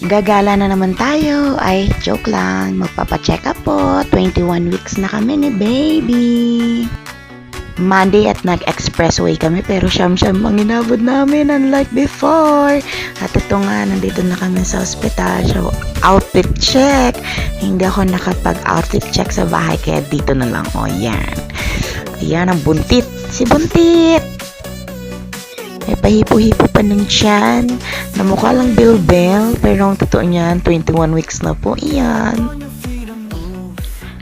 Gagala na naman tayo. Ay, joke lang. Magpapacheck up po. 21 weeks na kami ni baby. Monday at nag-expressway kami pero siyam-siyam ang inabot namin unlike before. At ito nga, nandito na kami sa ospital. So, outfit check. Hindi ako nakapag-outfit check sa bahay kaya dito na lang. O, yan. Ayan ang buntit. Si Buntit! May pahipo-hipo pa ng tiyan. Na mukha lang bilbel. Pero ang totoo niyan, 21 weeks na po. Iyan.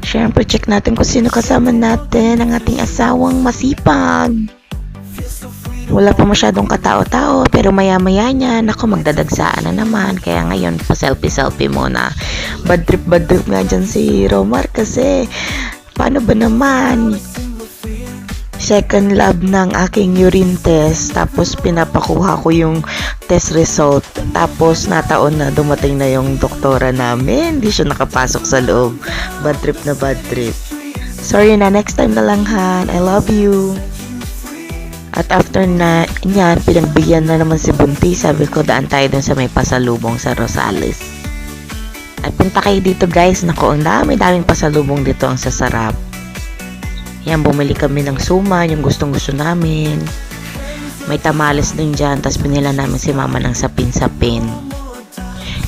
Siyempre, check natin kung sino kasama natin. Ang ating asawang masipag. Wala pa masyadong katao-tao. Pero maya-maya niya, naku, magdadagsaan na naman. Kaya ngayon, pa-selfie-selfie muna. Bad trip nga dyan si Romar kasi paano ba naman? Second lab ng aking urine test, tapos pinapakuha ko yung test result, tapos nataon na dumating na yung doktora namin, hindi siya nakapasok sa loob. Bad trip na bad trip. Sorry na, next time na lang Han, I love you. At after na yan, pinagbigyan na naman si Bunti, sabi ko daan tayo dun sa may pasalubong sa Rosales. At punta kayo dito guys, naku, ang daming pasalubong dito, ang sasarap. Yan, bumili kami ng suman, yung gustong-gusto namin. May tamales din dyan, tapos pinila namin si mama ng sapin-sapin.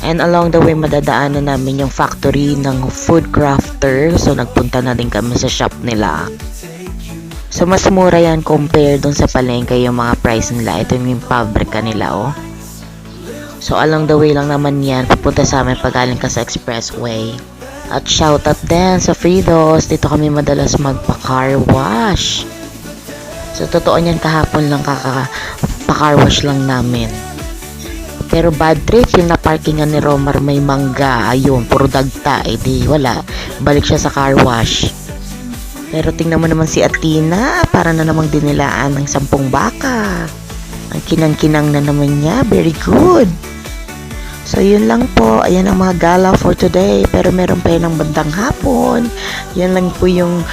And along the way, madadaanan namin yung factory ng Food Crafter. So, nagpunta na din kami sa shop nila. So, mas mura yan compare dun sa palengke yung mga price nila. Ito yung pabrika nila, oh. So, along the way lang naman yan, pupunta sa amin pag galing ka sa expressway. At shoutout din sa Fridos. Dito kami madalas magpa-car wash. So, totoo niyan, kahapon lang pa-car wash lang namin. Pero bad trip, yung na-parkingan ni Romar may mangga. Ayun, puro dagta. Eh di, wala. Balik siya sa car wash. Pero tingnan mo naman si Athena. Para na namang dinilaan ng 10 baka. Ang kinang-kinang na naman niya. Very good. So, yun lang po. Ayan ang mga gala for today. Pero meron pa yun ng bandang hapon. Yan lang po yung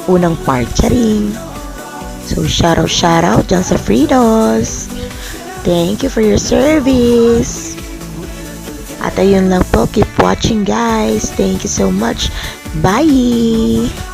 unang part. Charing. So, shoutout dyan sa Fridos. Thank you for your service. At ayun lang po. Keep watching guys. Thank you so much. Bye!